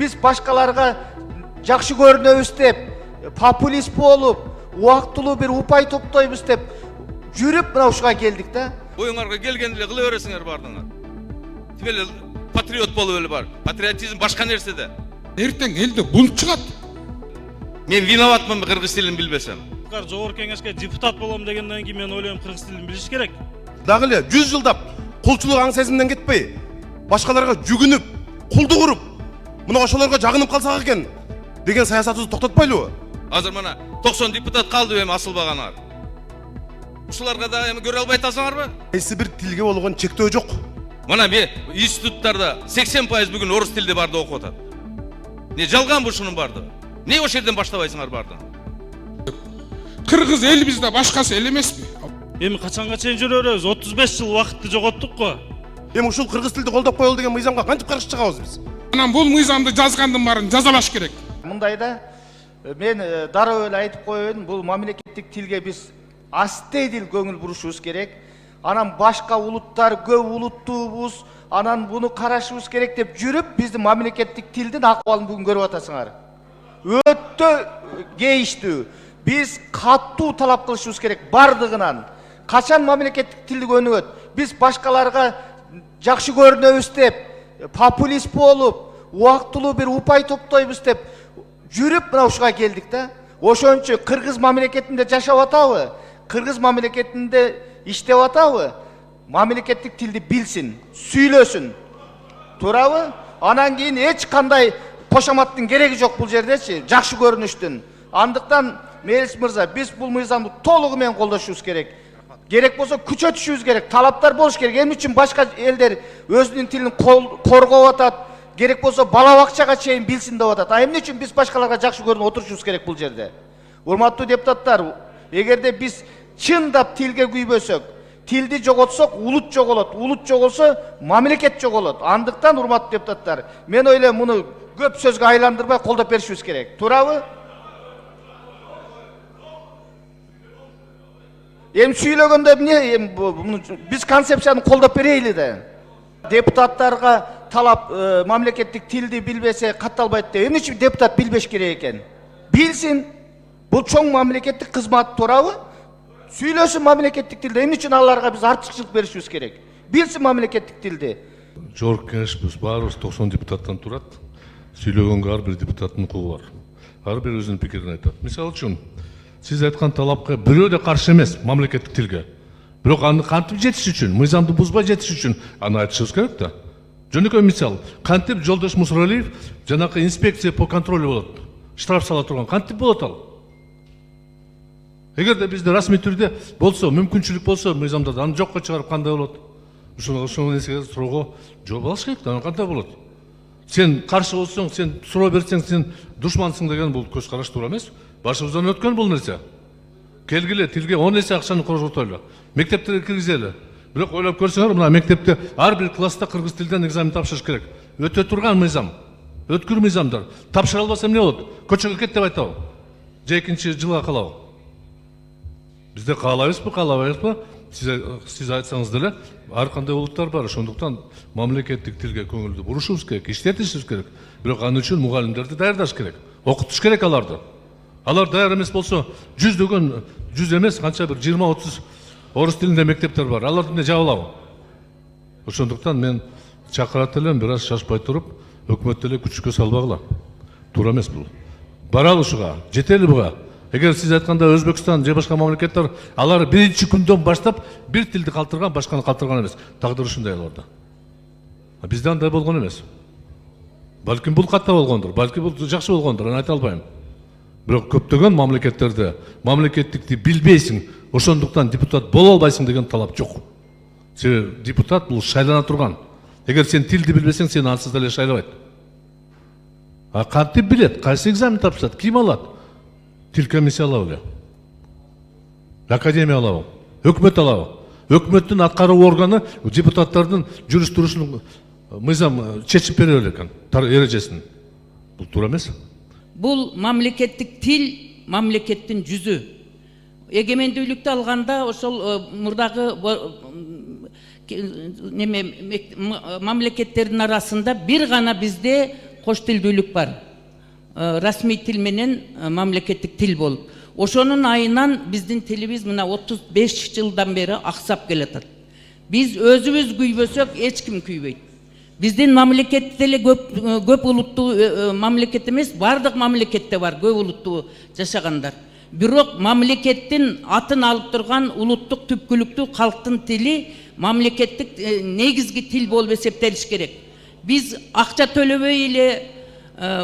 Biz başkalarga жақшы көрінөбүз деп, популист болуп, убактылуу bir упай топтойбуз деп жүрүп мына ушуга келдик да. Оюңарга келгенде кыла бересиңер бардыңар. Тибел патриот болуп эле бар. Патриотизм башка нерседе. Эртең элде бунт чыгат. Мен виноватмын кыргыз тилин билбесем. Жогорку кеңешке депутат болом дегенден кийин мен ойлойм кыргыз тилин билиш керек. Дагы эле 100 жылдап кулчулук аң сезимден кетпей, башкаларга жүгүнүп, кулдук уруп, мына ошолорго жагынып калсак экен деген саясатыбызды токтотпойлубу? Азыр мына 90 депутат калды эми асылбаганар. Ушуларга да эми көрө албай атасыңарбы? Кайсы бир тилге болгон чектөө жок. Мына мен институттарда 80% бүгүн орус тилде барды окуп атат. Не жалган ушунун барды? Не ошол жерден баштабайсыңар барды? Кыргыз эл бизде башкасы эл эмеспи? Эми качанга чейин жүрө беребиз? 35 жыл убакытты жоготтук го. Эми ушул кыргыз тилди колдоп коелу деген мыйзамга кантип каршы чыгабыз биз? Анан бул мыйзамды жазгандын баарын жазалаш керек. Мындайда мен дароо эле айтып коеюн, бул мамлекеттик тилге биз астедил көңүл бурушубуз керек. Анан башка улуттар көп улуттуубуз, анан буну карашыбыз керек деп жүрүп, биздин мамлекеттик тилдин акыбалын бүгүн көрүп атасыңар. Өтө кейиштүү. Biz каттуу талап кылышыбыз керек бардыгынан. Качан мамлекеттик тилди өнүгөт? Биз башкаларга жакшы көрүнөбүз деп, популист болуп, убактылуу bir упай топтойбуз деп жүрүп мына ушуга келдик да. Ошончо кыргыз мамлекетинде жашап атабы? Кыргыз мамлекетинде иштеп атабы? Мамлекеттик тилди билсин, сүйлөсүн. Туурабы? Анан кийин эч кандай кошоматтын кереги жок бул жердечи, жакшы көрүнүштүн. Андыктан Мелис мырза, биз бул мыйзамды толугу менен колдошубуз керек. Керек болсо күчөтүшүбүз керек, талаптар болуш керек. Эмне үчүн башка элдер өзүнүн тилин коргоп атат, керек болсо бала бакчага чейин билсин деп атат. А эмне үчүн биз башкаларга жакшы көрүнүп отурушубуз керек бул жерде? Урматтуу депутаттар, эгерде биз чындап тилге күйбөсөк, тилди жоготсок, улут жоголот. Улут жоголсо, мамлекет жоголот. Андыктан урматтуу депутаттар, мен ойлойм муну көп сөзгө айландырбай колдоп беришибиз керек. Туурабы? Эми сүйлөгөндө эмне биз концепцияны колдоп берейли да. Депутаттарга талап мамлекеттик тилди билбесе катталбайт деп. Эмне үчүн депутат билбеш керек экен? Билсин. Бул чоң мамлекеттик кызмат, туурабы? Сүйлөсүн мамлекеттик тилде. Эмне үчүн аларга биз артыкчылык беришибиз керек? Билсин мамлекеттик тилди. Жогорку кеңешибиз баарыбыз 90 депутаттан турат. Сүйлөгөнгө ар бир депутаттын укугу бар. Ар бир өзүнүн пикирин айтат. Мисалы үчүн сиз айткан талапка бирөө да каршы эмес мамлекеттик тилге. Бирок аны кантип жетиш үчүн, мыйзамды бузбай жетиш үчүн аны айтышыбыз керек да. Жөнөкөй мисал, кантип Жолдош Мусуралиев жанакы инспекция по контролю болот. Штраф сала турган кантип болот ал? Эгерде бизде расмий түрдө болсо, мүмкүнчүлүк болсо мыйзамда аны жокко чыгарып кандай болот? Ошол нерсеге суроого жооп алыш керек да, кандай болот? Сен каршы болсоң, сен суроо берсең, сен душмансың деген бул көз караш туура эмес. Башыбыздан өткөн бул нерсе. Келгиле тилге 10 эсе акчаны коржотойлу. Мектептерге киргизели. Бирок ойлоп көрсөңөр, мына мектепте ар бир класста кыргыз тилден экзамен тапшырыш керек. Өтө турган мыйзам. Өткүр мыйзамдар. Тапшыра албаса эмне болот? Көчөгө кет деп айтабы? Же экинчи жылга калабы? Бизде каалайбызбы, каалабайбызбы? Сиз айтсаңыз деле, ар кандай улуттар бар. Ошондуктан мамлекеттик тилге көңүлдү бурушубуз керек, иштетишибиз керек. Бирок аны үчүн мугалимдерди даярдаш керек. Окутуш керек аларды. Алар даяр эмес болсо, 100 эмес, канча бир 20-30 орус тилинде мектептер бар. Аларды эмне жабылабы? Ошондуктан мен чакырат элем, бир аз шашпай туруп, өкмөт деле күчкө салбагыла. Туура эмес бул. Баралы ушуга, жетели буга. Эгер сиз айтканда Өзбекстан же башка мамлекеттер алар биринчи күндөн баштап бир тилди калтырган, башканы калтырган эмес. Тагдыр ушундай аларда. Бизде андай болгон эмес. Балким бул катта болгондур, балки бул жакшы болгондур, аны айта албайм. Бирок көптөгөн мамлекеттерде мамлекеттикти билбейсиң, ошондуктан депутат боло албайсың деген талап жок. Себеби депутат бул шайлана турган. Эгер сен тилди билбесең, сени ансыз деле шайлабайт. А кантип билет? Кайсы экзамен тапшырат? Ким алат? Тил комиссия алабы эле. Академия алабы. Өкмөт алабы. Өкмөттүн аткаруу органы депутаттардын жүрүш турушун мыйзам чечип бере элек экен, эрежесин. Бул туура эмес. Бул мамлекеттик тил мамлекеттин жүзү. Эгемендүүлүктү алганда ошол мурдагы мамлекеттердин арасында бир гана бизде кош тилдүүлүк бар. Расмий тил менен мамлекеттик тил болуп. Ошонун айынан биздин тилибиз мына 35 жылдан бери аксап келатат. Биз өзүбүз күйбөсөк эч ким күйбөйт. Биздин мамлекет деле көп улуттуу мамлекет эмес, бардык мамлекетте бар көп улуттуу жашагандар. Бирок мамлекеттин атын алып турган улуттук түпкүлүктүү калктын тили мамлекеттик негизги тил болуп эсептелиш керек. Биз акча төлөбөй эле,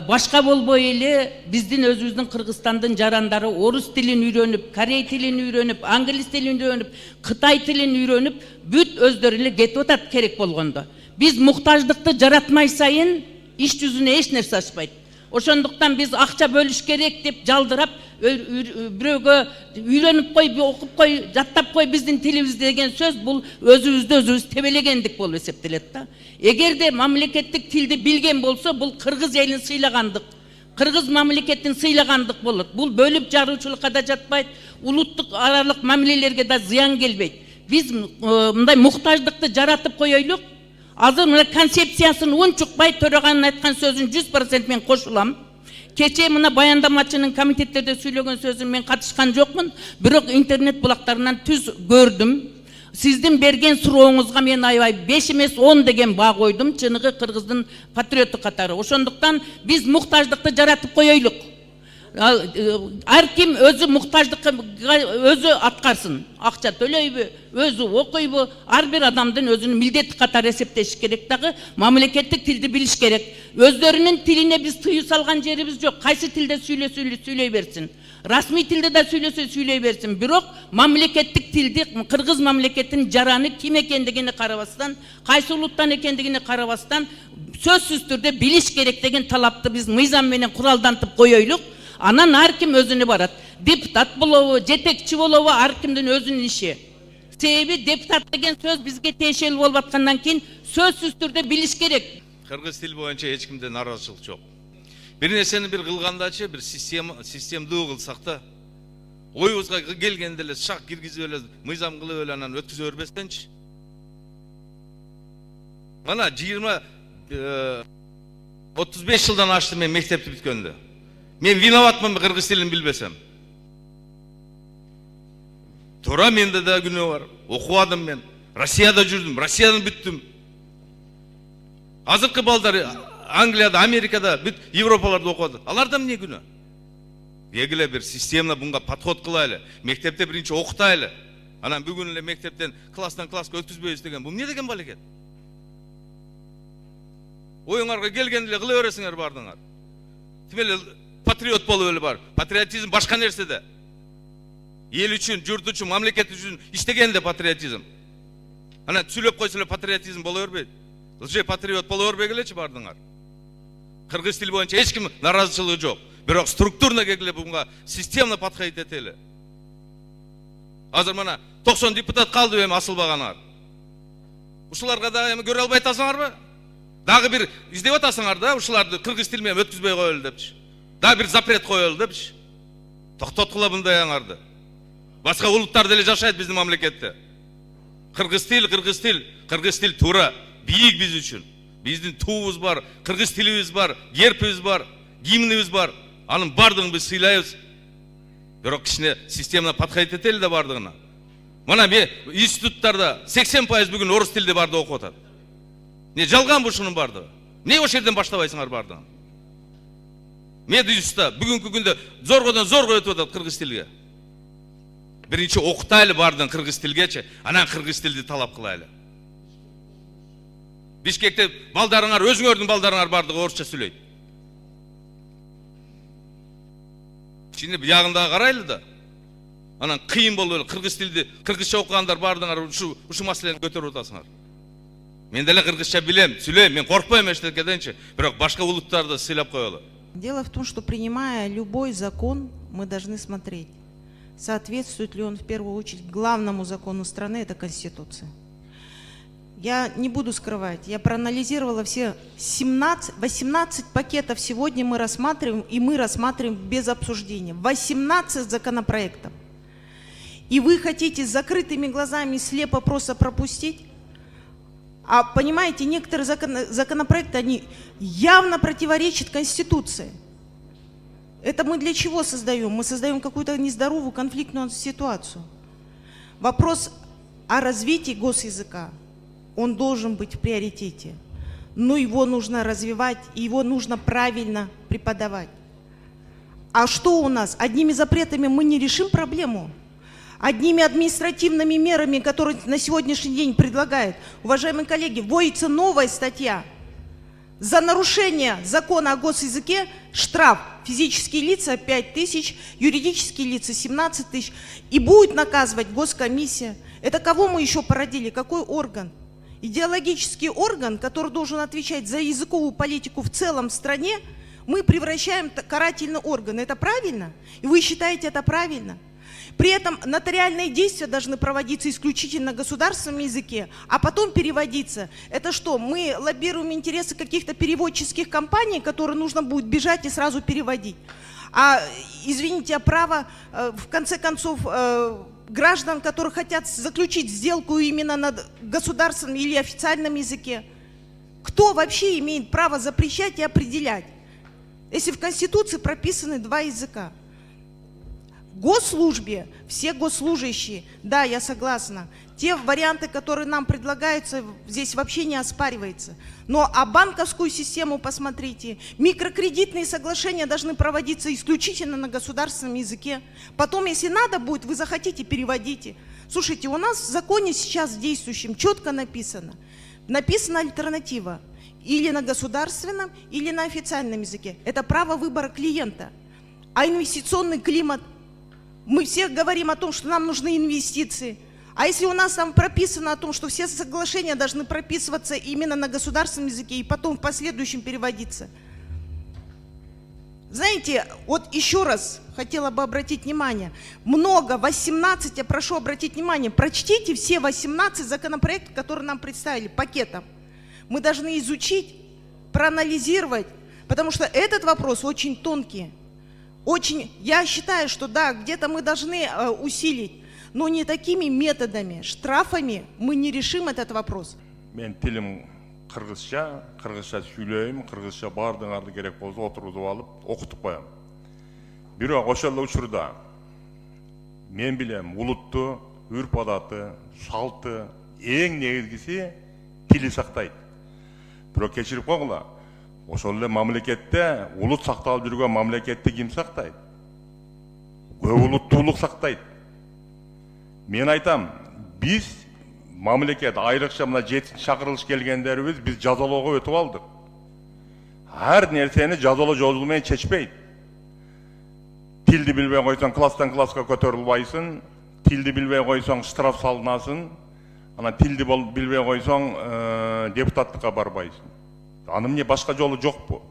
башка болбой эле биздин өзүбүздүн Кыргызстандын жарандары орус тилин үйрөнүп, корей тилин үйрөнүп, англис тилин үйрөнүп, кытай тилин үйрөнүп, бүт өздөрү эле кетип атат керек болгондо. Биз муктаждыкты жаратмай сайын иш жүзүнө эч нерсе ачпайт. Ошондуктан биз акча бөлүш керек деп жалдырап, бирөөгө үйрөнүп кой, окуп кой, жаттап кой биздин тилибиз деген сөз бул өзүбүз тебелегендик болуп эсептелет да. Эгерде мамлекеттик тилди билген болсо, бул кыргыз элин сыйлагандык, кыргыз мамлекетин сыйлагандык болот. Бул бөлүп жаруучулукка да жатпайт, улуттук аралык мамилелерге да зыян келбейт. Биз мындай муктаждыкты жаратып коелук. Азыр мына концепциясын унчукпай төраганын айткан сөзүн 100% мен кошулам. Кече мына баяндамачынын комитеттерде сүйлөгөн сөзүн мен катышкан жокмун, бирок интернет булактарынан түз көрдүм. Сиздин берген сурооңузга мен аябай 5 эмес 10 деген баа койдум, чыныгы кыргыздын патриотту катары. Ошондуктан биз муктаждыкты жаратып коелук. Ар ким өзү муктаждыкка өзү аткарсын. Акча төлөйбү, өзү окуйбу, ар бир адамдын өзүнүн милдети катары эсептеш керек дагы, мамлекеттик тилди билиш керек. Өздөрүнүн тилине биз тыюу салган жерибиз жок. Кайсы тилде сүйлөй берсин. Расмий тилде да сүйлөсө сүйлөй берсин. Бирок мамлекеттик тилди кыргыз мамлекетинин жараны ким экендигине карабастан, кайсы улуттан экендигине карабастан сөзсүз түрдө билиш керек деген талапты биз мыйзам менен куралдантып коелук. Анан ар ким өзүнө барат. Депутат болобу, жетекчи болобу, ар кимдин өзүнүн иши. Себеби депутат деген сөз бизге тиешелүү болуп аткандан кийин сөзсүз түрдө билиш керек. Кыргыз тил боюнча эч кимде нааразычылык жок. Бир нерсени бир кылгандачы бир системдүү кылсак да, оюбузга келгенде эле шак киргизип эле мыйзам кылып эле анан өткүзө бербестенчи. Мына 35 жылдан ашты мен мектепти бүткөндө. Мен виноватмын кыргыз тилин билбесем. Туура менде да күнөө бар. Окубадым мен. Россияда жүрдүм, Россиядан бүттүм. Азыркы балдар Англияда, Америкада, бүт Европаларда окуды. Аларда эмне күнөө? Эгиле бир системна bunga подход кылайлы. Мектепте биринчи окутайлы. Анан бүгүн эле мектептен класстан класска өткүзбөйбүз деген. Бул эмне деген балекет? Оюңарга келгенде эле кыла бересиңер бардыңар. Тимеле патриот болуп эле бар. Патриотизм башка нерседе. Эл үчүн, журт үчүн, мамлекет үчүн иштегенде патриотизм. Анан сүйлөп койсо эле патриотизм боло бербейт. Лже патриот боло бербегилечи бардыңар. Кыргыз тил боюнча эч ким нааразычылыгы жок. Бирок структурно келгиле bunga системно подходить этели. Азыр мына 90 депутат калды эми асылбаганар. Ушуларга да эми көрө албай атасыңарбы? Дагы бир издеп атасыңар да, ушуларды кыргыз тил менен өткүзбөй коелу депчи. Дагы бир запрет коелу депчи. Токтоткула мындай аңарды. Башка улуттар деле жашайт биздин мамлекетте. Кыргыз тил туура, бийик биз үчүн. Биздин туубуз бар, кыргыз тилибиз бар, гербибиз бар, гимнибиз бар. Анын бардыгын биз сыйлайбыз. Бирок кичине системно подходить этели да бардыгына. Мына институттарда 80% бүгүн орус тилде барды окуп атат. Не жалган бу ушунун бардыгы? Не ошол жерден баштабайсыңар бардыгын? Медиуста бүгүнкү күндө зоргодон зорго өтүп атат кыргыз тилге. Биринчи окутайлы бардын кыргыз тилгечи, анан кыргыз тилди талап кылайлы. Бишкекте балдарыңар, өзүңөрдүн балдарыңар бардыгы орусча сүйлөйт. Şimdi ягында карайлы да. Анан кыйын болуп эле кыргыз тилди, кыргызча окугандар бардыңар ушу маселени көтөрүп атасыңар. Мен деле кыргызча билем, сүйлөйм, мен коркпойм эчтекеденчи, бирок башка улуттарды сыйлап коелу. Дело в том, что принимая любой закон, мы должны смотреть, соответствует ли он в первую очередь главному закону страны, это Конституция. Я не буду скрывать, я проанализировала все 18 пакетов сегодня мы рассматриваем, и мы рассматриваем без обсуждения. 18 законопроектов. И вы хотите с закрытыми глазами слепо просто пропустить? А понимаете, некоторые законопроекты, они явно противоречат Конституции. Это мы для чего создаем? Мы создаем какую-то нездоровую конфликтную ситуацию. Вопрос о развитии госязыка, он должен быть в приоритете. Но его нужно развивать, и его нужно правильно преподавать. А что у нас? Одними запретами мы не решим проблему. Одними административными мерами, которые на сегодняшний день предлагают, уважаемые коллеги, вводится новая статья. За нарушение закона о госязыке штраф. Физические лица 5 тысяч, юридические лица 17 тысяч. И будет наказывать госкомиссия. Это кого мы еще породили? Какой орган? Идеологический орган, который должен отвечать за языковую политику в целом в стране, мы превращаем в карательный орган. Это правильно? И вы считаете это правильно? При этом нотариальные действия должны проводиться исключительно на государственном языке, а потом переводиться. Это что, мы лоббируем интересы каких-то переводческих компаний, которые нужно будет бежать и сразу переводить? А, извините, а право, в конце концов, граждан, которые хотят заключить сделку именно на государственном или официальном языке? Кто вообще имеет право запрещать и определять, если в Конституции прописаны два языка? В госслужбе все госслужащие, да, я согласна, те варианты, которые нам предлагаются, здесь вообще не оспаривается. Но а банковскую систему посмотрите, микрокредитные соглашения должны проводиться исключительно на государственном языке. Потом, если надо будет, вы захотите, переводите. Слушайте, у нас в законе сейчас действующем четко написана альтернатива. Или на государственном, или на официальном языке. Это право выбора клиента. А инвестиционный климат? Мы все говорим о том, что нам нужны инвестиции. А если у нас там прописано о том, что все соглашения должны прописываться именно на государственном языке и потом в последующем переводиться? Знаете, вот еще раз хотела бы обратить внимание. Много, 18, я прошу обратить внимание, прочтите все 18 законопроектов, которые нам представили пакетом. Мы должны изучить, проанализировать, потому что этот вопрос очень тонкий. Я считаю, что да, где-то мы должны усилить, но не такими методами, штрафами мы не решим этот вопрос. Мен тилим кыргызча сүйлөйм, кыргызча бардыңарды керек болса отургузуп алып окутуп коем. Бирок ошол учурда мен билем улутту, үрп адаты, салты эң негизгиси тили сактайт. Бирок кечирип койгула. Ошол эле мамлекетте улут сакталып жүргөн мамлекетти ким сактайт? Көп улуттуулук сактайт. Мен айтам, биз мамлекет айрыкча мына 7-чи чакырылыш келгендерибиз биз жазалоого өтүп алдык. Ар нерсени жазалоо жолу менен чечпейт. Тилди билбей койсоң класстан класска көтөрүлбайсың, тилди билбей койсоң штраф салынасың, анан тилди билбей койсоң депутаттыкка барбайсың. Анын эмне башка жолу жокпу?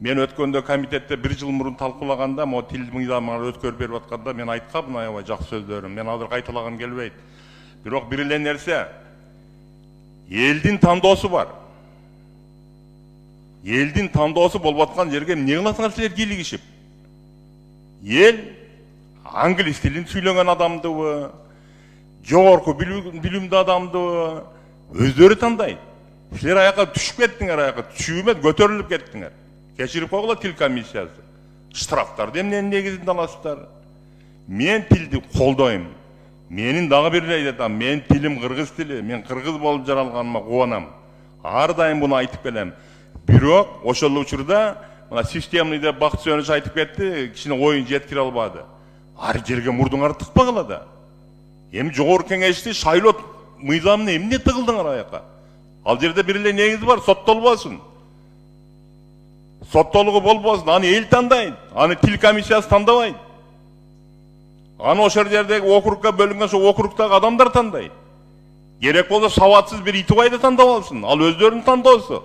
Мен өткөндө комитетте 1 жыл мурун талкуулаганда, могу тил мыйзамына өткөрүп берип атканда мен айткам аябай жакшы сөздөрүм. Мен азыр кайталагым келбейт. Бирок бир эле нерсе, элдин тандоосу бар. Элдин тандоосу болуп аткан жерге эмне кыласыңар силер кийлигишип? Эл англис тилин сүйлөгөн адамдыбы, жогорку билимдүү адамдыбы өздөрү тандайт. Силер аяка түшүп кеттиңер, аяка түшүп эмес, көтөрүлүп кеттиңер. Кечирип койгула тил комиссиясы. Штрафтарды эмненин негизинде аласыздар? Мен тилди колдойм. Менин дагы бир эле айтам, мен тилим кыргыз тили, мен кыргыз болуп жаралганыма кубанам. Ар дайым буну айтып келем. Бирок ошол учурда мына системный деп Бакыт Сөнөш айтып кетти, кичине оюн жеткире албады. Ар жерге мурдуңарды тыкпагыла да. Эми жогорку кеңешти шайлоо мыйзамына эмне тыгылдыңар аяка? Ал жерде бир эле негиз бар, соттолбосун. Соттолугу болбосун, аны эл тандайт, аны тил комиссиясы тандабайт. Аны ошол жердеги округка бөлүнгөн ошо округтагы адамдар тандайт. Керек болсо сабатсыз бир итибайды тандап алсын, ал өздөрүнүн тандоосу.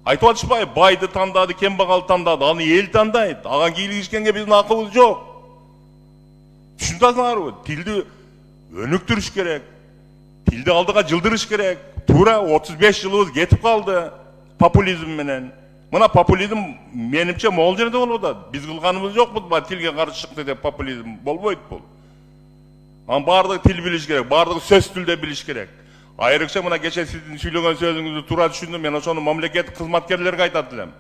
Айтып атышпайбы, байды тандады, кембагалды тандады, аны эл тандайт. Ага кийлигишкенге биздин акыбыз жок. Түшүнүп атасыңарбы? Тилди өнүктүрүш керек. Тилди алдыга жылдырыш керек. Тура 35 жылыбыз кетип калды популизм менен. Мына популизм менимче могул жерде болуп атат. Биз кылганыбыз жокпу, тилге каршы чыкты деп популизм болбойт бул. Анын баардыгы тил билиш керек, баардыгы сөз тилде билиш керек. Айрыкча мына кече сиздин сүйлөгөн сөзүңүздү туура түшүндүм. Мен ошону мамлекеттик кызматкерлерге айтат элем.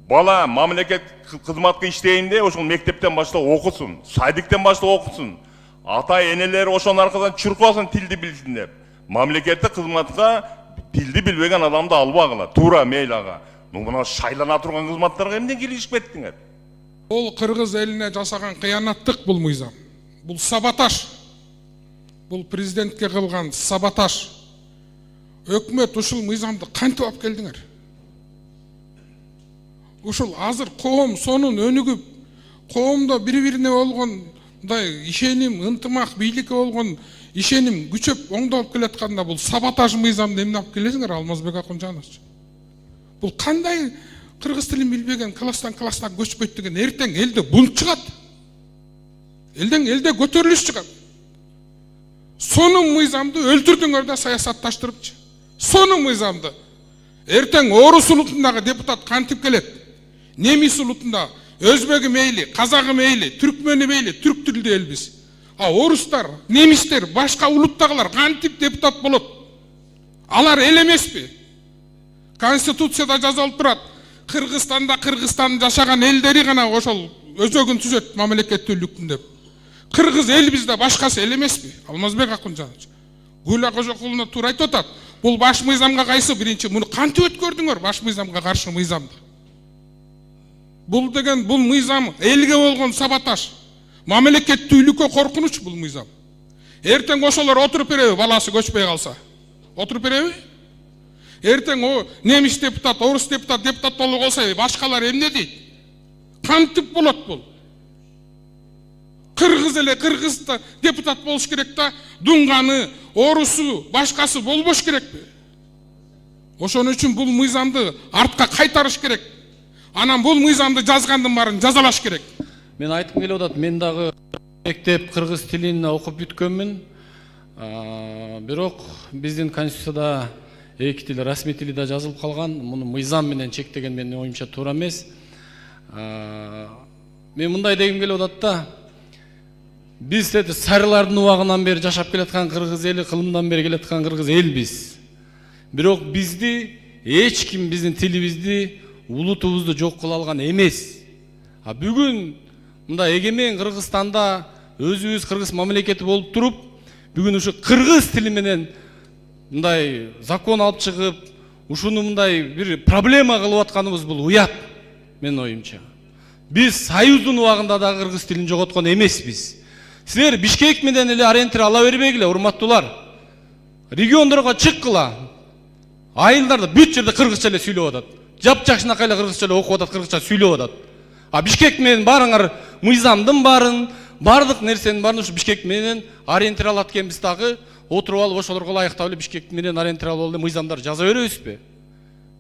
Бала мамлекет кызматка иштейинде ошол мектептен баштап окусун, садиктен баштап окусун. Ата энелери ошонун аркадан чуркасын тилди билсин деп. Мамлекеттик кызматка тилди билбеген адамды албагыла. Туура мейли ага. Мына шайлана турган кызматтарга эмне киришип кеттиңер? Ол кыргыз элине жасаган кыянаттык бул мыйзам. Бул саботаж. Бул президентке кылган саботаж. Өкмөт ушул мыйзамды кантип алып келдиңер? Ушул азыр коом сонун өнүгүп, коомдо бири-бирине болгондай ишеним, ынтымак, бийликке болгон ишеним күчөп оңдолуп келатканда бул саботаж мыйзамды эмне алып келесиңер, Алмазбек Акунжанович? Бул кандай кыргыз тилин билбеген класстан көчпөйт деген эртең элде бунт чыгат. Элде көтөрүлүш чыгат. Сонун мыйзамды өлтүрдүңөр да саясатташтырыпчы. Сонун мыйзамды. Эртең орус улутундагы депутат кантип келет? Немис улутунда өзбегі мейли, казагы мейли, түркмени мейли, түрк тилде элбиз. А орустар, немистер, башка улуттагылар кантип депутат болот? Алар эл эмеспи? Конституцияда жазылып турат. Кыргызстан жашаган элдери гана ошол өзөгүн түзөт мамлекеттүүлүктүн деп. Кыргыз эл бизде, башкасы эл эмеспи? Алмазбек Акунжанович. Гүлла Кожокулуна туура айтып атат. Бул баш мыйзамга кайсы? Биринчи, муну кантип өткөрдүңөр баш мыйзамга каршы мыйзамды? Бул мыйзам элге болгон саботаж. Мамлекеттүүлүккө коркунуч бул мыйзам. Эртең ошолор отуруп береби, баласы көчпөй калса? Отуруп береби? Эртең о немис депутат, орус депутат болуп калса, башкалар эмне дейт? Кантип болот бул? Кыргыз эле кыргызда депутат болуш керек да, дуңганы, орусу, башкасы болбош керекпи? Ошон үчүн бул мыйзамды артка кайтарыш керек. Анан бул мыйзамды жазгандын баарын жазалаш керек. Мен айтқым келіп отат, мен дағы мектеп кыргыз тилин окуп бүткөнмүн. Бирок биздин конституцияда эки тил, расмий тили да жазылып калган. Муну мыйзам менен чектеген менин оюмча туура эмес. Мен мындай дегим келип атат да, биз сарылардын убагынан бери жашап келаткан кыргыз эли, кылымдан бери келаткан кыргыз элбиз. Бирок бизди эч ким биздин тилибизди, улутубузду жок кыла алган эмес. Бүгүн мында эгемен Кыргызстанда өзүбүз кыргыз мамлекети болуп туруп, бүгүн ушу кыргыз тили менен мындай закон алып чыгып, ушуну мындай бир проблема кылып атканыбыз бул уят, менин оюмча. Биз союздун убагында да кыргыз тилин жоготкон эмеспиз. Силер Бишкек менен эле ориентир ала бербегиле, урматтуулар. Региондорго чыккыла. Айылдарда бүт жерде кыргызча эле сүйлөп атат. Жапжакшынакай эле кыргызча эле окуп атат, кыргызча сүйлөп атат. Бишкек менен баарыңар мыйзамдын баарын, бардык нерсенин баарын ушу Бишкек менен ориентир алат экенбиз дагы, отуруп алып ошолорго ылайыктап эле Бишкек менен ориентир алып эле мыйзамдар жаза беребизби?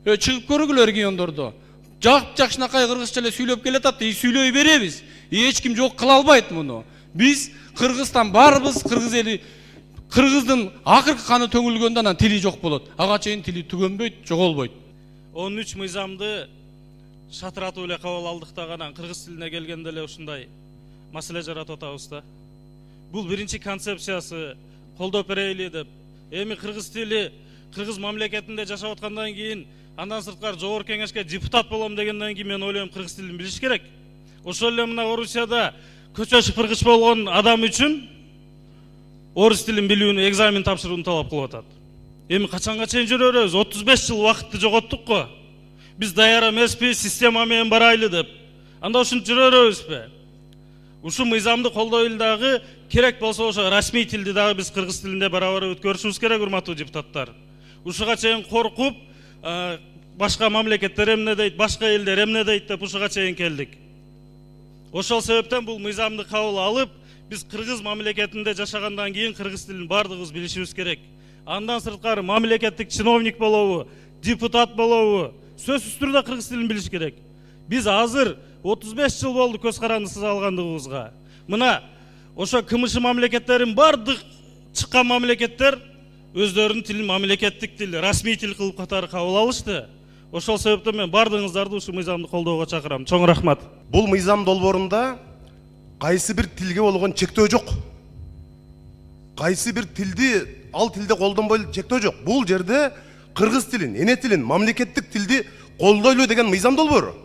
Чыгып көргүлө региондордо. Жапжакшынакай кыргызча эле сүйлөп келатат, сүйлөй беребиз. Эч ким жок кыла албайт муну. Биз Кыргызстан барбыз, кыргыз эли, кыргыздын акыркы каны төңүлгөндө анан тили жок болот. Ага чейин тили түгөнбөйт, жоголбойт. 13 мыйзамды шатыратып эле кабыл алдык да, анан кыргыз тилине келгенде эле ушундай маселе жаратып атабыз да. Бул биринчи концепциясы, колдоп берели деп. Эми кыргыз тили кыргыз мамлекетинде жашап аткандан кийин, андан сырткары жогорку кеңешке депутат болом дегенден кийин мен ойлойм кыргыз тилин билиш керек. Ошол эле мына Орусияда көчө шыпыргыч болгон адам үчүн орус тилин билүүнү, экзамен тапшырууну талап кылып атат. Эми качанга чейин жүрө беребиз? 35 жыл убакытты жоготтук го. Биз даяр эмеспи, система менен барайлы деп. Анда ушинтип жүрө беребизби? Ушу мыйзамды колдойлу дагы, керек болсо ошо расмий тилди дагы биз кыргыз тилинде барабар өткөрүшүбүз керек, урматтуу депутаттар. Ушуга чейин коркуп, башка мамлекеттер эмне дейт, башка элдер эмне дейт деп ушуга чейин келдик. Ошол себептен бул мыйзамды кабыл алып, биз кыргыз мамлекетинде жашагандан кийин кыргыз тилин бардыгыбыз билишибиз керек. Андан сырткары мамлекеттик чиновник болобу, депутат болобу, сөзсүз түрдө кыргыз тилин билиш керек. Биз азыр 35 жыл болду көз карандысыз алгандыгыбызга. Мына ошо КМШ мамлекеттерин бардык чыккан мамлекеттер өздөрүнүн тилин мамлекеттик тил, расмий тил кылып катары кабыл алышты. Ошол себептен мен бардыгыңыздарды ушу мыйзамды колдоого чакырам. Чоң рахмат. Бул мыйзам долбоорунда кайсы бир тилге болгон чектөө жок. Кайсы бир тилди ал тилде колдонбойлу чектөө жок. Бул жерде кыргыз тилин, эне тилин, мамлекеттик тилди колдойлу деген мыйзам долбоор.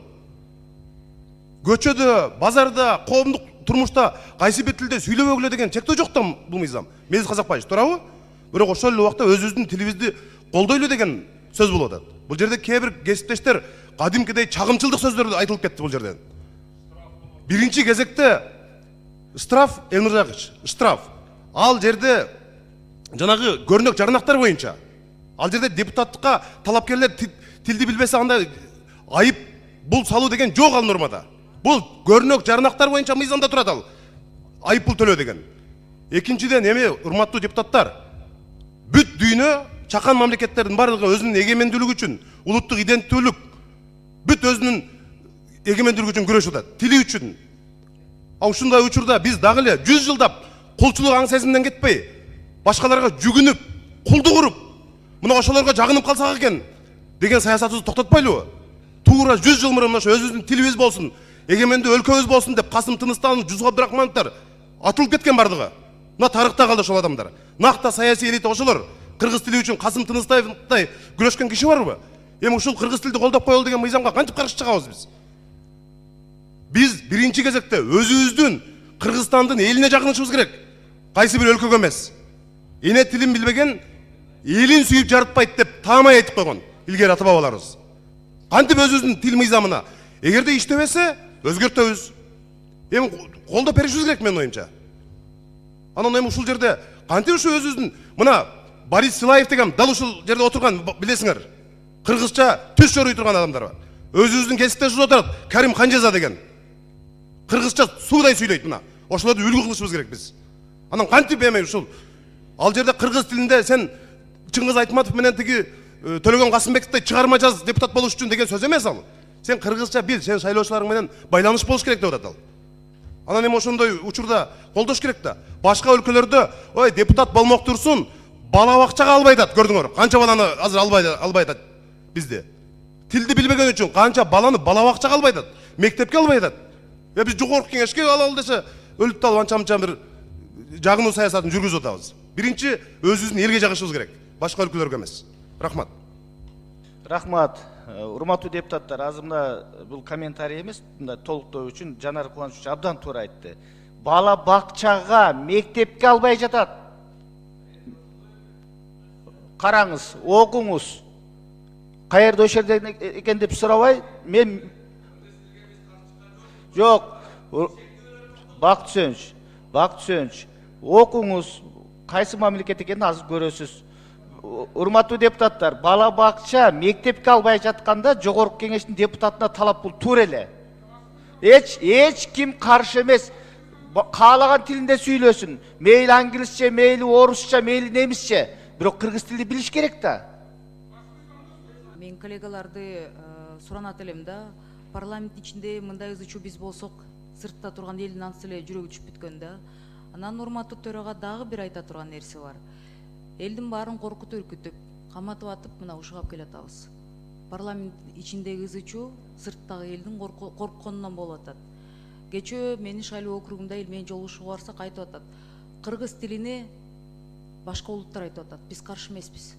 Көчөдө, базарда, коомдук турмушта кайсы бир тилде сүйлөбөгүлө деген чектөө жок да бул мыйзам. Мезгиз Казакбаевич, туурабы? Бирок ошол эле убакта өзүбүздүн тилибизди колдойлу деген сөз болуп атат. Бул жерде кээ бир кесиптештер кадимкидей чагымчылдык сөздөр айтылып кетти бул жерден. Биринчи кезекте штраф, Элмирзакович, штраф. Ал жерде жанагы көрнөк жарнактар боюнча, ал жерде депутаттыкка талапкерлер тилди билбесе андай айып бул салуу деген жок ал нормада. Бул көрнөк жарнактар боюнча мыйзамда турат ал. Айып бул төлөө деген. Экинчиден эми урматтуу депутаттар, бүт дүйнө чакан мамлекеттердин барлыгы өзүнүн эгемендүүлүгү үчүн, улуттук иденттүүлүк, бүт өзүнүн эгемендүүлүгү үчүн күрөшүп атат, тили үчүн. Ушундай учурда биз дагы эле 100 жылдап кулчулук аң сезимден кетпей, башкаларга жүгүнүп, кулдук уруп, мына ошолорго жагынып калсак экен деген саясатыбызды токтотпойлубу? Туура 100 жыл мурун ошо өзүбүздүн тилибиз болсун, эгемендүү өлкөбүз болсун деп Касым Тыныстанов, Жусуп Абдрахмановдор атылып кеткен бардыгы. Мына тарыхта калды ошол адамдар. Накта саясий элита ошолор. Кыргыз тили үчүн Касым Тыныстановдай күрөшкөн киши барбы? Эми ушул кыргыз тилди колдоп коелу деген мыйзамга кантип каршы чыгабыз биз? Биз биринчи кезекте өзүбүздүн Кыргызстандын элине жагынышыбыз керек. Кайсы бир өлкөгө эмес. Эне тилин билбеген элин сүйүп жарытпайт деп таамай айтып койгон илгери ата бабаларыбыз. Кантип өзүбүздүн тил мыйзамына эгерде иштебесе өзгөртөбүз. Эми колдоп беришибиз керек менин оюмча. Анан эми ушул жерде кантип ушу өзүбүздүн мына Борис Силаев деген дал ушул жерде отурган билесиңер. Кыргызча түз чоруй турган адамдар бар. Өзүбүздүн кесиптешибиз отурат, Карим Ханжаза деген. Кыргызча суудай сүйлөйт мына. Ошолорду үлгү кылышыбыз керек биз. Анан кантип эми ушул ал жерде кыргыз тилинде сен Чыңгыз Айтматов менен тиги Төлөгөн Касымбековдей чыгарма жаз депутат болуш үчүн деген сөз эмес ал. Сен кыргызча бил, сен шайлоочуларың менен байланыш болуш керек деп атат ал. Анан эми ошондой учурда колдош керек да. Башка өлкөлөрдө ой депутат болмок турсун, бала бакчага албай атат, көрдүңөр. Канча баланы азыр албай атат бизде. Тилди билбеген үчүн канча баланы бала бакчага албай атат, мектепке албай атат. Биз жогорку кеңешке алалы десе өлүп талып анча-мынча бир жагынуу саясатын жүргүзүп атабыз. Биринчи өзүбүздүн элге жагышыбыз керек, башка өлкөлөргө эмес. Рахмат. Рахмат. Урматтуу депутаттар, азыр мына бул комментарий эмес, мында толуктоо үчүн Жанар Кубанович абдан туура айтты. Бала бакчага, мектепке албай жатат. Караңыз, окуңуз. Каерде ошол жерде экен деп сурабай, мен жок. Бакыт Сөнч, окуңуз, кайсы мамлекет экенин азыр көрөсүз. Урматтуу депутаттар, бала бакча, мектепке албай жатканда жогорку кеңештин депутатына талап бул туура эле. Эч ким каршы эмес. Каалаган тилинде сүйлөсүн. Мейли англисче, мейли орусча, мейли немисче. Бирок кыргыз тилди билиш керек да. Мен коллегаларды суранат элем да, парламент ичинде мындай ызы чуу биз болсок, сыртта турган элдин анысы эле жүрөгү түшүп бүткөн да. Анан урматтуу төрага дагы бир айта турган нерсе бар. Элдин баарын коркутуп үркүтүп, каматып атып мына ушуга алып келатабыз. Парламент ичиндеги ызы чуу сырттагы элдин коркконунан болуп атат. Кечээ менин шайлоо округумда элмен жолугушууга барсак айтып атат. Кыргыз тилине башка улуттар айтып атат. Биз каршы эмеспиз.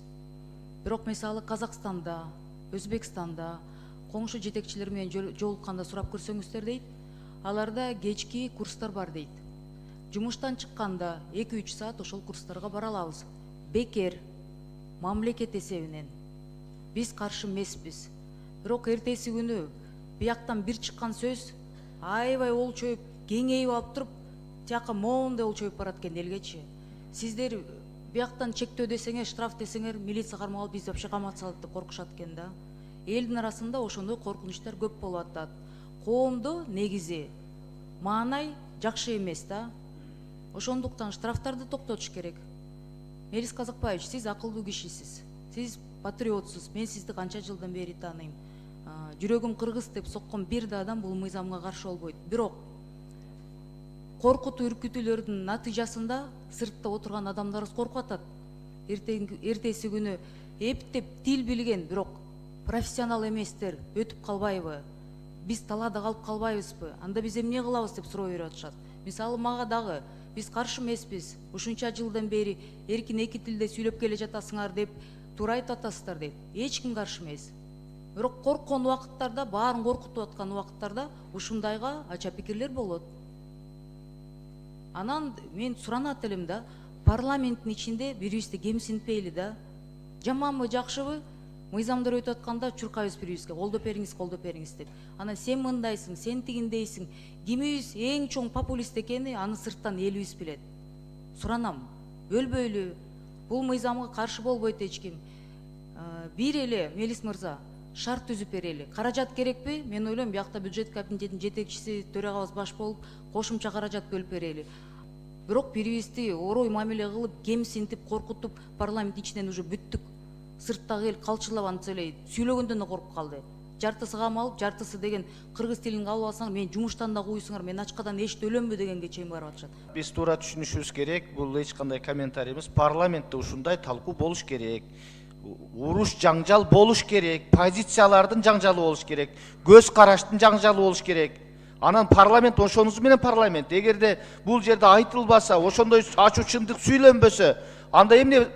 Бирок мисалы Казакстанда, Өзбекстанда коңшу жетекчилер менен жолукканда сурап көрсөңүздөр дейт, аларда кечки курстар бар дейт. Жумуштан чыкканда 2-3 саат ошол курстарга бара алабыз. Бекер, мамлекет эсебинен. Биз каршы эмеспиз. Бирок эртеси күнү бияктан бир чыккан сөз аябай олчоюп, кеңейип алып туруп, тияка моундай олчоюп барат экен элгечи. Сиздер бияктан чектөө десеңер, штраф десеңер, милиция кармап алып бизди вообще каматып салат деп коркушат экен да. Элдин арасында ошондой коркунучтар көп болуп атат. Коомдо негизи маанай жакшы эмес да. Ошондуктан штрафтарды токтотуш керек. Мелис Казакбаевич, сиз акылдуу кишисиз. Сиз патриотсуз. Мен сизди канча жылдан бери тааныйм. Жүрөгүм кыргыз деп соккон бир да адам бул мыйзамга каршы болбойт. Бирок коркутуу үркүтүүлөрдүн натыйжасында сыртта отурган адамдарыбыз коркуп атат. Эртеси күнү эптеп тил билген, бирок профессионал эместер өтүп калбайбы? Биз талаада калып калбайбызбы? Анда биз эмне кылабыз деп суроо берип атышат. Мисалы мага дагы биз каршы эмеспиз. Ушунча жылдан бери эркин эки тилде сүйлөп келе жатасыңар деп туура айтып атасыздар дейт. Эч ким каршы эмес. Бирок корккон убакыттарда, баарын коркутуп аткан убакыттарда ушундайга ача пикирлер болот. Анан мен суранат элем да, парламенттин ичинде бири-бирибизди кемсинтпейли да. Жаманбы, жакшыбы? Мыйзамдар өтүп атканда чуркайбыз бири-бирибизге, колдоп бериңиз деп. Анан сен мындайсың, сен тигиндейсиң. Кимибиз эң чоң популист экени аны сырттан элибиз билет. Суранам, өлбөйлү. Бул мыйзамга каршы болбойт эч ким. Бир эле Мелис мырза, шарт түзүп берели. Каражат керекпи? Мен ойлойм, биякта бюджет комитетинин жетекчиси төрагабыз баш болуп, кошумча каражат бөлүп берели. Бирок бири-бирибизди орой мамиле кылып, кемсинтип, коркутуп, парламент ичинен уже бүттүк. Сырттагы эл калчылап антса эле сүйлөгөндөн да коркуп калды. Жартысы камалып, жартысы деген кыргыз тилин кабыл алсаң, мен жумуштан да куйсуңар, мен ачкадан эч төлөнбү дегенге чейин барып атышат. Биз туура түшүнүшүбүз керек. Бул эч кандай комментарий эмес. Парламентте ушундай талкуу болуш керек. Уруш жаңжал болуш керек. Позициялардын жаңжалы болуш керек. Көз караштын жаңжалы болуш керек. Анан парламент ошонуз менен парламент. Эгерде бул жерде айтылбаса, ошондой ачуу чындык сүйлөнбөсө, анда эмне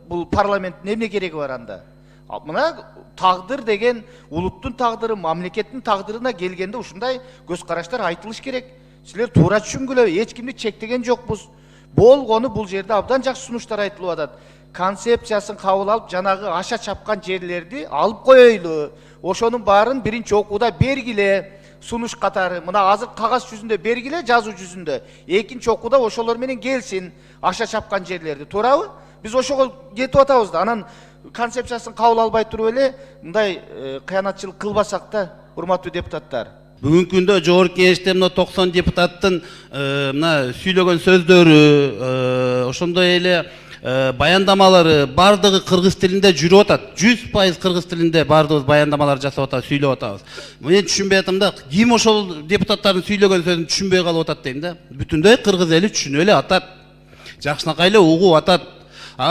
бул парламенттин эмне кереги бар анда? Мына тагдыр деген улуттун тагдыры, мамлекеттин тагдырына келгенде ушундай көз караштар айтылыш керек. Силер туура түшүнгүлө, эч кимди чектеген жокпуз. Болгону бул жерде абдан жакшы сунуштар айтылып атат. Концепциясын кабыл алып, жанагы аша чапкан жерлерди алып коелу. Ошонун баарын биринчи окууда бергиле. Сунуш катары, мына азыр кагаз жүзүндө бергиле, жазуу жүзүндө. Экинчи окууда ошолор менен келсин, аша чапкан жерлерди. Туурабы? Биз ошого кетип атабыз да. Анан концепциясын кабыл албай туруп эле мындай кыянатчылык кылбасак да, урматтуу депутаттар. Бүгүнкү күндө жогорку кеңеште мына 90 депутаттын мына сүйлөгөн сөздөрү, ошондой эле баяндамалары бардыгы кыргыз тилинде жүрүп атат. 100% кыргыз тилинде бардыгыбыз баяндамалар жасап атабыз, сүйлөп атабыз. Мен түшүнбөй атам да, ким ошол депутаттардын сүйлөгөн сөзүн түшүнбөй калып атат дейм да. Бүтүндөй кыргыз эли түшүнүп эле атат. Жакшынакай эле угуп атат.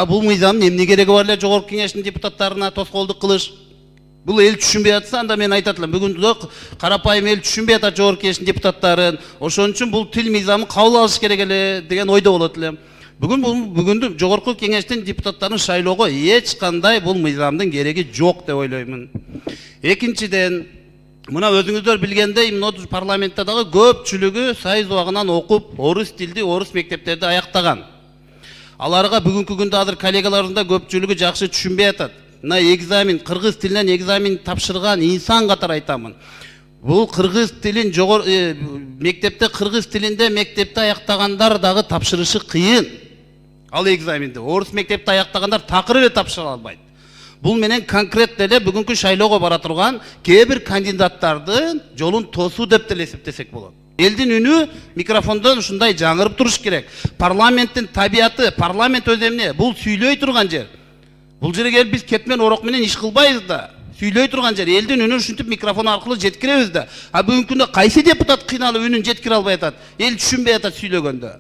Бул мыйзамдын эмне кереги бар эле жогорку кеңештин депутаттарына тоскоолдук кылыш? Бул эл түшүнбөй атса, анда мен айтат элем, бүгүндө карапайым эл түшүнбөй атат жогорку кеңештин депутаттарын. Ошон үчүн бул тил мыйзамын кабыл алыш керек эле деген ойдо болот элем. Бүгүндү жогорку кеңештин депутаттарын шайлоого эч кандай бул мыйзамдын кереги жок деп ойлоймун. Экинчиден, мына өзүңүздөр билгендей, мына парламентте дагы көпчүлүгү союз убагынан окуп, орус тилди, орус мектептерди аяктаган. Аларга бүгүнкү күндө азыр коллегаларыбыздын да көпчүлүгү жакшы түшүнбөй атат. Мына экзамен, кыргыз тилинен экзамен тапшырган инсан катары айтамын. Бул кыргыз тилин мектепте кыргыз тилинде мектепти аяктагандар дагы тапшырышы кыйын. Ал экзаменди орус мектепти аяктагандар такыр эле тапшыра албайт. Бул менен конкретно эле бүгүнкү шайлоого бара турган кээ бир кандидаттардын жолун тосуу деп деле эсептесек болот. Элдин үнү микрофондон ушундай жаңырып туруш керек. Парламенттин табияты, парламент өз эмне? Бул сүйлөй турган жер. Бул жерге келип биз кетмен орок менен иш кылбайбыз да. Сүйлөй турган жер. Элдин үнүн ушинтип микрофон аркылуу жеткиребиз да. Бүгүнкү күндө кайсы депутат кыйналып үнүн жеткире албай атат? Эл түшүнбөй атат сүйлөгөндө.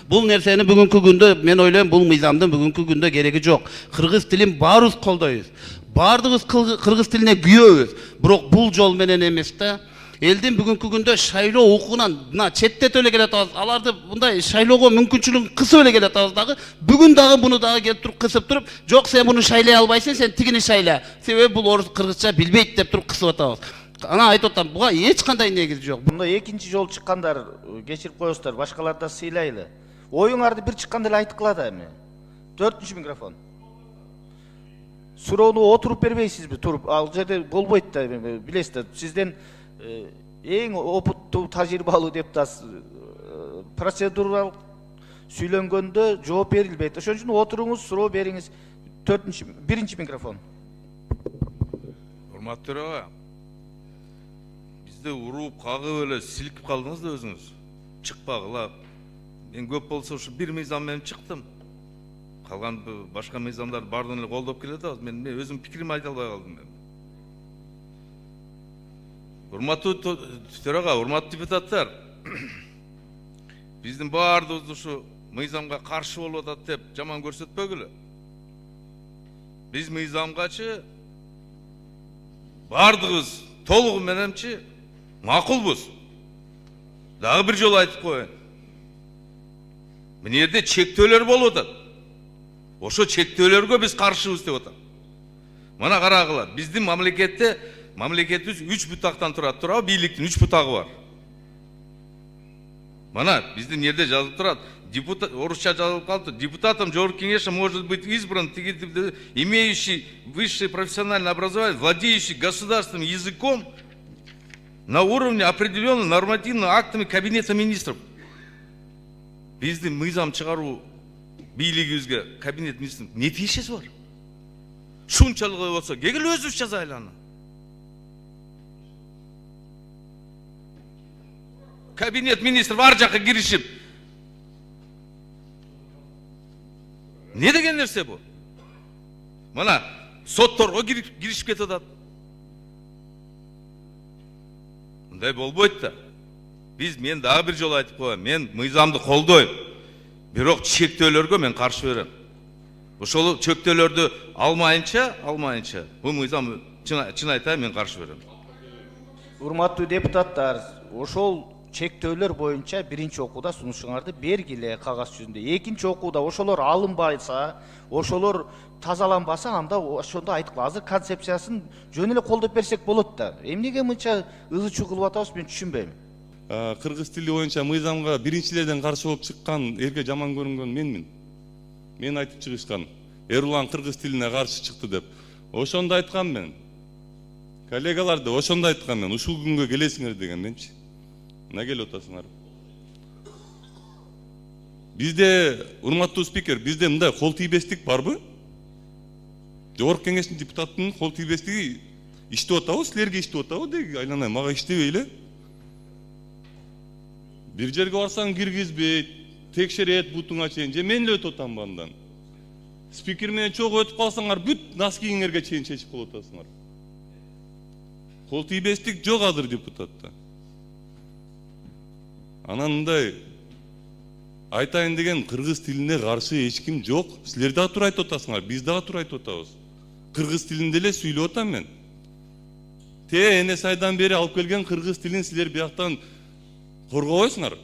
Бул нерсени бүгүнкү күндө мен ойлойм, бул мыйзамдын бүгүнкү күндө кереги жок. Кыргыз тилин баарыбыз колдойбуз. Бардыгыбыз кыргыз тилине күйөөбүз. Бирок бул жол менен эмес да. Элдин бүгүнкү күндө шайлоо укугунан мына четтетип эле келатабыз. Аларды мындай шайлоого мүмкүнчүлүгүн кысып эле келатабыз дагы. Бүгүн дагы буну дагы келип туруп кысып туруп, жок сен буну шайлай албайсың, сен тигини шайла. Себеби бул орус кыргызча билбейт деп туруп кысып атабыз. Ана айтып атам, буга эч кандай негизи жок. Мында экинчи жол чыккандар кечирип коесуздар, башкаларды да сыйлайлы. Оюңарды бир чыкканда эле айткыла да эми. 4-чү микрофон. Суроону отуруп бербейсизби? Туруп, ал жерде болбойт да, билесиз да. Сизден эң опуттуу, тажрыйбалуу депутат процедуралык сүйлөнгөндө жооп берилбейт. Ошон үчүн отуруңуз, суроо бериңиз. 1-чи микрофон. Урматтуу төрага, бизди уруп, кагып эле силкип калдыңыз да өзүңүз. Чыкпагыла. Мен көп болсо ушу бир мыйзам менен чыктым. Калган башка мыйзамдарды баардыгын эле колдоп келатабыз. Мен өзүм пикиримди айта албай калдым. Урматтуу төрага, урматтуу депутаттар, биздин баардыгыбыз ушу мыйзамга каршы болуп атат деп жаман көрсөтпөгүлө. Биз мыйзамгачы баардыгыбыз толугу мененчи макулбуз. Дагы бир жолу айтып коеюн. Мына жерде чектөөлөр болуп атат. Ошо чектөөлөргө биз каршыбыз деп атат. Мына карагыла, биздин мамлекетибиз 3 бутактан турат. Туурабы? Бийликтин 3 бутагы бар. Мына биздин жерде жазылып турат. Депутат, орусча жазылып калды. Депутатом Жогорку Кеңеши может быть избран, имеющий высшее профессиональное образование, владеющий государственным языком на уровне определенных нормативными актами Кабинета министров. Биздин мыйзам чыгаруу бийлигибизге Кабинет министров не тиешеси бар? Шунчалык болсо, кегил өзүбүз жазайлы аны. Кабинет министров ар жакка киришип, не деген нерсе бу? Мына сотторго киришип кетип атат. Мындай болбойт да. Мен дагы бир жолу айтып коем, мен мыйзамды колдойм. Бирок чектөөлөргө мен каршы берем. Ошол чектөөлөрдү алмайынча, бул мыйзам чын айтайын, мен каршы берем. Урматтуу депутаттар, ошол чектөөлөр боюнча биринчи окууда сунушуңарды бергиле кагаз жүзүндө. Экинчи окууда ошолор алынбайса, ошолор тазаланбаса, анда ошондо айткыла. Азыр концепциясын жөн эле колдоп берсек болот да. Эмнеге мынча ызы-чуу кылып атабыз, мен түшүнбөйм. Кыргыз тили боюнча мыйзамга биринчилерден каршы болуп чыккан, элге жаман көрүнгөн менмин. Мен айтып чыгышкан. Эрулан кыргыз тилине каршы чыкты деп. Ошондо айткам мен. Коллегалар да ошондо айткан мен. Ушул күнгө келесиңер деген менчи. Мына келип атасыңар. Бизде, урматтуу спикер, бизде мындай кол тийбестик барбы? Жогорку Кеңештин депутатынын кол тийбестиги иштеп атабы, силерге иштеп атабы деги айланай, мага иштебей эле. Бир жерге барсаң киргизбейт, текшерет бутуңа чейин, же мен эле өтүп атам бандан. Спикер менен чогуу өтүп калсаңар, бүт носкиңерге чейин чечип болуп атасыңар. Кол тийбестик жок азыр депутатта. Анан мындай айтайын деген кыргыз тилине каршы эч ким жок. Силер дагы тура айтып атасыңар, биз дагы тура айтып атабыз. Кыргыз тилинде эле сүйлөп атам мен. Энес айдан бери алып келген кыргыз тилин силер бияктан коргобойсуңар.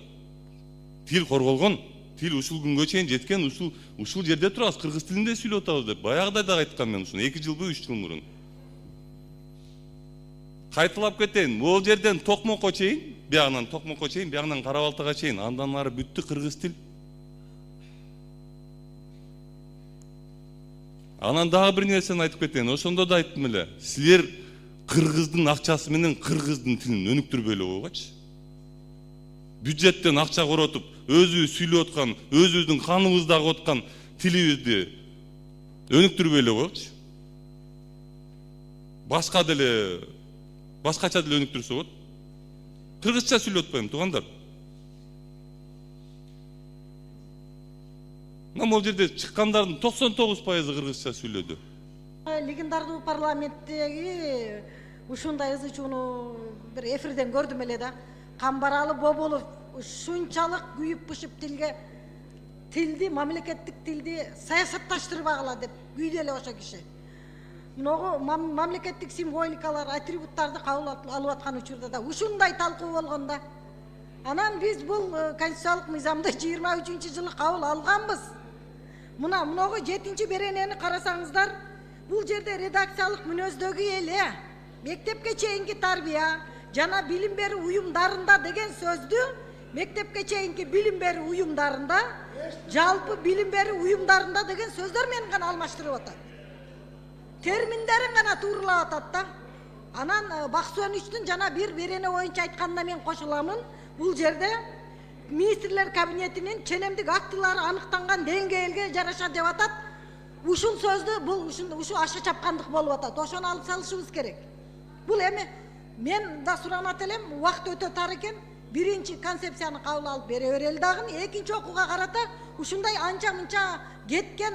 Тил корголгон, тил ушул күнгө чейин жеткен, ушул жерде турабыз, кыргыз тилинде сүйлөп атабыз деп. Баягыда да айткам мен ушуну 2 жылбы 3 жыл мурун. Кайталап кетейин, бул жерден Токмокко чейин, биягынан Токмокко чейин, биягынан Карабалтага чейин, андан ары бүттү кыргыз тил. Анан дагы бир нерсени айтып кетейин, ошондо да айттым эле. Силер кыргыздын акчасы менен кыргыздын тилин өнүктүрбөй эле койгочу. Бюджеттен акча коротуп, өзүбүз сүйлөп аткан, өзүбүздүн каныбыздагы аткан тилибизди өнүктүрбөй эле койгочу. Башкача деле өнүктүрсө болот. Кыргызча сүйлөп атпайм, туугандар. Мына бул жерде чыккандардын 99% кыргызча сүйлөдү. Легендарный парламенттеги ушундай ызы-чууну бир эфирден көрдүм эле да. Камбаралы Боболов ушунчалык күйүп-пышып тилди, мамлекеттик тилди саясатташтырбагыла деп күйдү эле ошо киши. Много мамлекеттик символикалар, атрибуттарды кабыл алып аткан учурда да ушундай талкуу болгондо. Анан биз бул конституциялык мыйзамды 23-жылы кабыл алганбыз. Много 7-ci беренени карасаңыздар, бул жерде редакциялык мүнөздөгү эле мектепке чейинки тарбия жана билим берүү уюмдарында деген сөздү мектепке чейинки билим берүү уюмдарында, жалпы билим берүү уюмдарында деген сөздөр менен гана алмаштырып атат. Терминдерин гана тууралап атат да. Анан Баксөнүчтүн жана бир берене боюнча айтканына мен кошуламын. Бул жерде министрлер кабинетинин ченемдик актылары аныктанган деңгээлге жараша деп атат. Ушул сөздү ушу аша чапкандык болуп атат. Ошону алып салышыбыз керек. Бул эми мен да суранат элем, убакыт өтө тар экен. Биринчи концепцияны кабыл алып бере берели дагы, экинчи окууга карата ушундай анча-мынча кеткен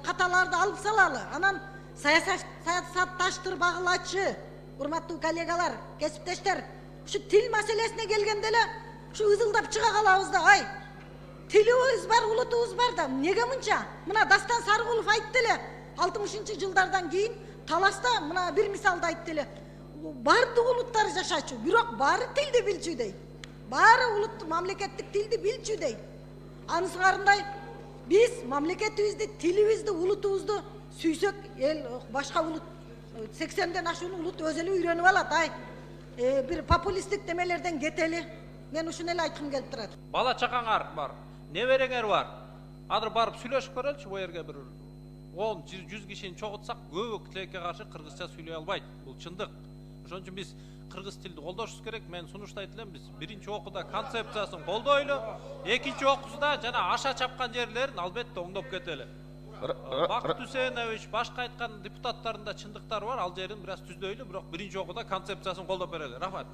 каталарды алып салалы. Анан саясатташтырбагылачы, урматтуу коллегалар, кесиптештер, ушу тил маселесине келгенде эле ушу ызылдап чыга калабыз да, ай. Тилибиз бар, улутубуз бар да, неге мынча? Мына Дастан Сарыгулов айтты эле, 60-жылдардан кийин таласта мына бир мисалды айтты эле. Бардык улуттар жашачу, бирок баары тилди билчү дейт. Баары улут мамлекеттик тилди билчү дейт. Анысыңарындай биз мамлекетибизди, тилибизди, улутубузду сүйсөк, эл башка улут 80ден ашуун улут өзү эле үйрөнүп алат. Бир популисттик демелерден кетели. Мен ушуну эле айткым келип турат. Бала чакаңар бар, небереңер бар. Азыр барып сүйлөшүп көрөлүчү, бу жерге бир 10-100 кишини чогултсак, көбү тилекке каршы кыргызча сүйлөй албайт. Бул чындык. Ошон үчүн биз кыргыз тилди колдошубуз керек. Мен сунуштайт элем, биз биринчи окууда концепциясын колдойлу, экинчи окуусуда жана аша чапкан жерлерин албетте оңдоп кетели. Бакыт Үсенович башка айткан депутаттардын да чындыктары бар, ал жерин бир аз түздөйлү, бирок биринчи окууда концепциясын колдоп берели. Рахмат.